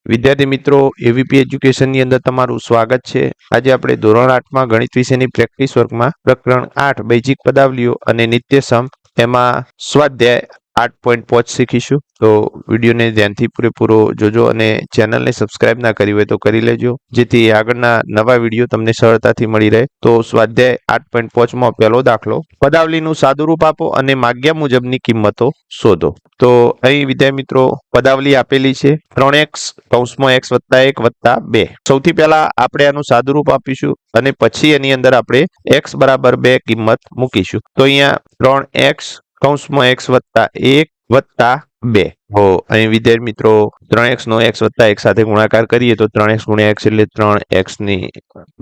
વિદ્યાર્થી મિત્રો, એવીપી એજ્યુકેશનની અંદર તમારું સ્વાગત છે। આજે આપણે ધોરણ 8 માં ગણિત વિષયની પ્રેક્ટિસ વર્કમાં પ્રકરણ 8 બેઝિક પદાવલીઓ અને નિત્યસમ એમાં સ્વાધ્યાય 8.5 શીખીશું। તો વિડીયોને ધ્યાનથી પૂરેપૂરો જોજો અને ચેનલને સબસ્ક્રાઇબ ના કરી હોય તો કરી લેજો, જેથી આગળના નવા વિડીયો તમને સરળતાથી મળી રહે। તો સ્વાધ્યાય 8.5 માં પહેલો દાખલો, પદાવલીનું સાદુરૂપ આપો અને માગ્યા મુજબની કિંમતો શોધો। તો અહીં વિદ્યાર્થી મિત્રો પદાવલી આપેલી છે 3x કૌંસમાં x વત્તા 1 વત્તા 2। સૌથી પહેલા આપણે આનું સાદુરૂપ આપીશું અને પછી એની અંદર આપણે x બરાબર 2 કિંમત મૂકીશું। તો અહીંયા 3x કૌંસમાં x વત્તા 1 વત્તા 2। તો અહીં વિદ્યાર્થી મિત્રો 3x નો x વત્તા 1 સાથે ગુણાકાર કરીએ તો 3x ગુણ્યા x એટલે 3x ની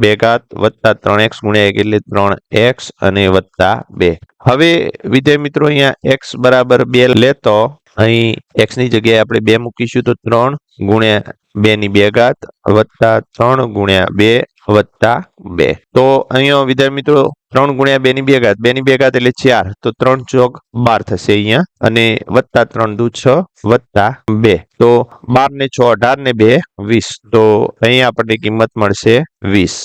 2 ઘાત વત્તા 3x ગુણ્યા 1 એટલે 3x અને વત્તા 2। હવે વિદ્યાર્થી મિત્રો અહીંયા x બરાબર 2 લેતો અહીં x ની જગ્યાએ આપણે 2 મૂકીશું તો 3 ગુણ્યા 2 ની 2 ઘાત વત્તા 3 ગુણ્યા 2 વત્તા 2। તો અહીંયા વિદ્યાર્થી મિત્રો 3 ગુણ્યા 2 ની 2 ઘાત 2 ની 2 ઘાત એટલે 4, તો 3 ચોક 12 થશે અહીંયા અને વત્તા 3 દુ 6 વત્તા 2। તો 12 ને 6 18 ને 2 20। તો અહીંયા આપણને કિંમત મળશે 20।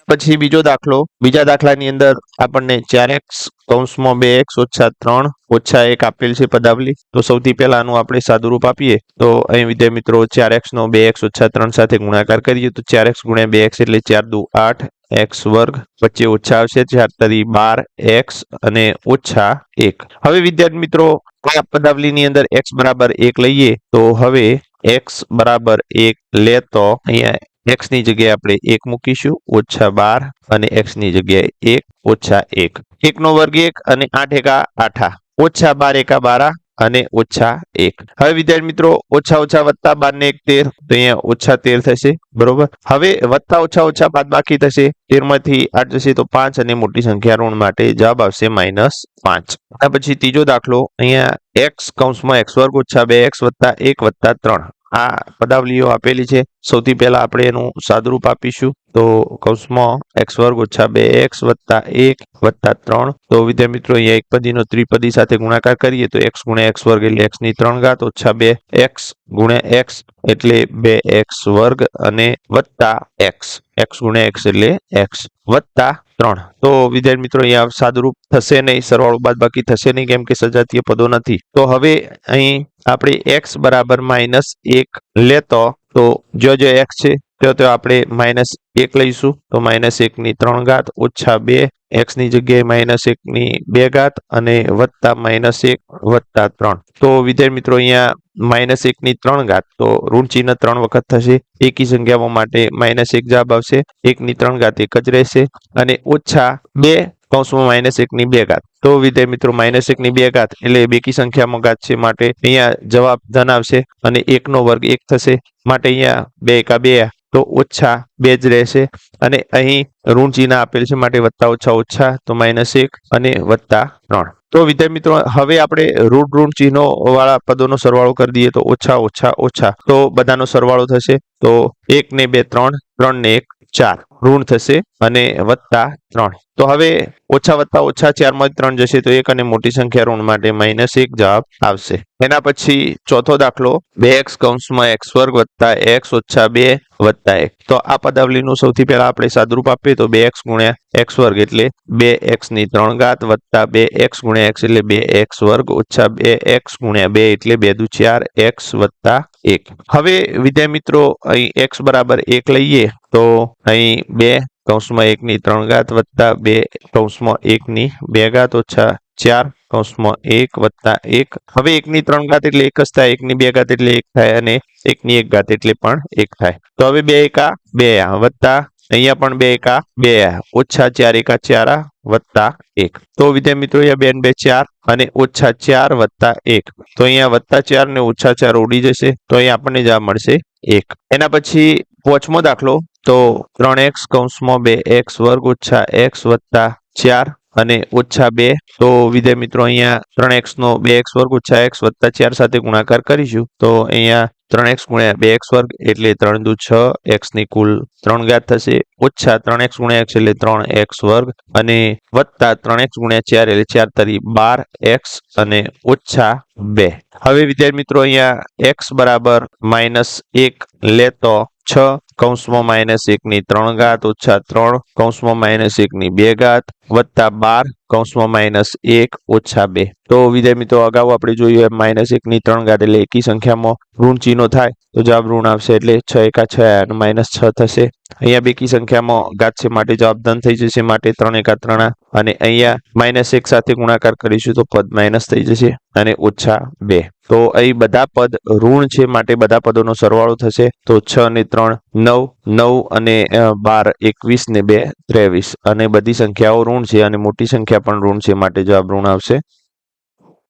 પછી બીજો દાખલો, બીજા દાખલાની અંદર આપણને 4x કૌંસમાં 2x ઓછા 3 ઓછા 1 આપેલ છે પદાવલી। તો સૌથી પહેલા આનું આપણે સાદુરૂપ આપીએ તો અહીં વિદ્યાર્થી મિત્રો 4x નો 2x ઓછા 3 સાથે ગુણાકાર કરીએ તો 4x ગુણ્યા 2x એટલે 4 દુ 8 x વર્ગ, વચ્ચે ઓછા આવશે 4 તરી 12x અને ઓછા 1। હવે વિદ્યાર્થી મિત્રો આ પદાવલીની અંદર x બરાબર 1 લઈએ તો હવે x બરાબર 1 લેતો અહીંયા x ની જગ્યાએ આપણે 1 મૂકીશું ઓછા 12 અને x ની જગ્યાએ 1 ઓછા 1। 1 નો વર્ગ 1 અને 8 એકા 8 ઓછા 12 એકા 12 અને ઓછા 1। હવે વિદ્યાર્થી મિત્રો ઓછા ઓછા વત્તા 12 ને 1 13, તો અહીંયા ઓછા 13 થશે, બરોબર। હવે વત્તા ઓછા ઓછા બાદબાકી થશે, 13 માંથી 8 જશે તો 5 અને મોટી સંખ્યા ઋણ માટે જવાબ આવશે -5। પછી ત્રીજો દાખલો, અહીંયા x કૌંસમાં x વર્ગ ઓછા 2x વત્તા 1 વત્તા 3 આ પદાવલીઓ આપેલી છે। સૌથી પહેલા આપણે એનું સાદુરૂપ આપીશું તો કૌંસમાં x વર્ગ ઓછા 2x વત્તા 1 વત્તા 3। તો વિદ્યાર્થી મિત્રો અહીંયા એક પદીનો ત્રિપદી સાથે ગુણાકાર કરીએ તો x ગુણ્યા x વર્ગ એટલે x ની 3 ઘાત ઓછા 2x ગુણ્યા x એટલે 2x વર્ગ અને વત્તા x ગુણ્યા x એટલે x વત્તા 3। તો વિદ્યાર્થી મિત્રો અહીંયા સાદુરૂપ થશે નહીં, સરવાળો બાદબાકી થશે નહીં કેમ કે સજાતીય પદો નથી। તો હવે અહીં આપણે x બરાબર -1 લેતો તો જો x છે તો આપણે -1 લઈશું તો -1 ની 3 ઘાત ઓછા 2 x ની જગ્યાએ -1 ની 2 ઘાત અને વત્તા -1 વત્તા 3। તો વિદ્યાર્થી મિત્રો અહીંયા -1 ની 3 ઘાત તો ઋણ ચિહ્ન 3 વખત થશે, એકી સંખ્યાઓ માટે -1 જવાબ આવશે, 1 ની 3 ઘાત 1 જ રહેશે અને ઓછા 2 કૌંસમાં -1 ની 2 ઘાત। તો વિદ્યાર્થી મિત્રો -1 ની 2 ઘાત એટલે બેકી સંખ્યામાં ઘાત છે માટે અહીંયા જવાબ ધન આવશે અને 1 નો વર્ગ 1 થશે માટે અહીંયા 2 એકા 2 તો ઓછા 2 જ રહેશે અને અહીં ઋણ ચિહ્ન આપેલ છે માટે વત્તા ઓછા ઓછા તો -1 અને વત્તા 3। તો વિદ્યાર્થી મિત્રો હવે આપણે ઋણ ચિહ્નો વાળા પદોનો સરવાળો કરી દઈએ તો ઓછા ઓછા ઓછા તો બધાનો સરવાળો થશે તો 1 ને 2 3, 3 ને 1 4 ઋણ થશે અને વત્તા 3। તો હવે ઓછા વત્તા ઓછા 4 માં 3 જશે તો 1 અને મોટી સંખ્યા ઋણ માટે -1 જવાબ આવશે। એના પછી ચોથો દાખલો, 2x કૌંસમાં x વર્ગ વત્તા x ઓછા 2 વત્તા 1। તો આ પદાવલીનું સૌથી પહેલા આપણે સાદુરૂપ આપીએ તો 2x ગુણ્યા x વર્ગ એટલે 2x ની 3 ઘાત વત્તા 2x ગુણ્યા x એટલે 2x વર્ગ ઓછા 2x ગુણ્યા 2 એટલે 2 દુ 4x વત્તા 1। હવે વિદ્યાર્થી મિત્રો અહીં x બરાબર 1 લઈએ તો અહીં 2 કૌંસમાં 1 ની 3 ઘાત વત્તા 2 કૌંસમાં 1 ની 2 ઘાત ઓછા 4 કૌંસમાં 1 વત્તા 1। હવે 1 ની 3 ઘાત એટલે 1 જ થાય, 1 ની 2 ઘાત એટલે 1 થાય અને 1 ની 1 ઘાત એટલે પણ 1 થાય। તો હવે 2 એકા 2 વત્તા અહીંયા પણ 2 એકા 2 ઓછા 4 એકા 4 વત્તા 1। તો વિદ્યાર્થી મિત્રો અહીંયા 2 ને 2 4 અને ઓછા 4 વત્તા 1। તો અહીંયા વત્તા 4 ને ઓછા 4 ઉડી જશે તો અહીંયા આપણને જવાબ મળશે 1। એના પછી પાંચમો દાખલો, તો 3x કૌંસમાં 2x વર્ગ ઓછા x વત્તા 4 અને -2 તો વિદ્યાર્થી મિત્રો અહીંયા 3x નો 2x વર્ગ ઓછા x વત્તા 4 સાથે ગુણાકાર કરીશું તો અહીંયા 3x ગુણ્યા 2x વર્ગ એટલે 3 દુ 6 x ની કુલ 3 ઘાત થશે ઓછા 3x ગુણ્યા x એટલે 3x વર્ગ અને વત્તા 3x ગુણ્યા 4 એટલે 4 તરી 12x અને ઓછા 2 હવે વિદ્યાર્થી મિત્રો અહીંયા x બરાબર -1 લેતો 6 કૌંસમાં -1 ની 3 ઘાત ઓછા 3 કૌંસમાં -1 ની 2 ઘાત વત્તા 12 કૌંસમાં -1 ઓછા 2 તો વિદ્યાર્થી મિત્રો અગાઉ આપણે જોયું એમ -1 ની 3 ઘાત એટલે એકી સંખ્યામાં ઋણ ચિહ્નો થાય તો જવાબ ઋણ આવશે એટલે 6 એકા 6 અને -6 થશે અહીંયા બેકી સંખ્યામાં ઘાત છે માટે જવાબ ધન થઈ જશે માટે 3 એકા 3 અને અહીંયા -1 સાથે ગુણાકાર કરીશું તો પદ માઇનસ થઈ જશે અને ઓછા 2 તો અહીં બધા પદ ઋણ છે માટે બધા પદોનો સરવાળો થશે તો 6 ને 3 9 9 અને 12 21 ને 2 23 અને બધી સંખ્યાઓ ઋણ છે અને મોટી સંખ્યા પણ ઋણ છે માટે જવાબ ઋણ આવશે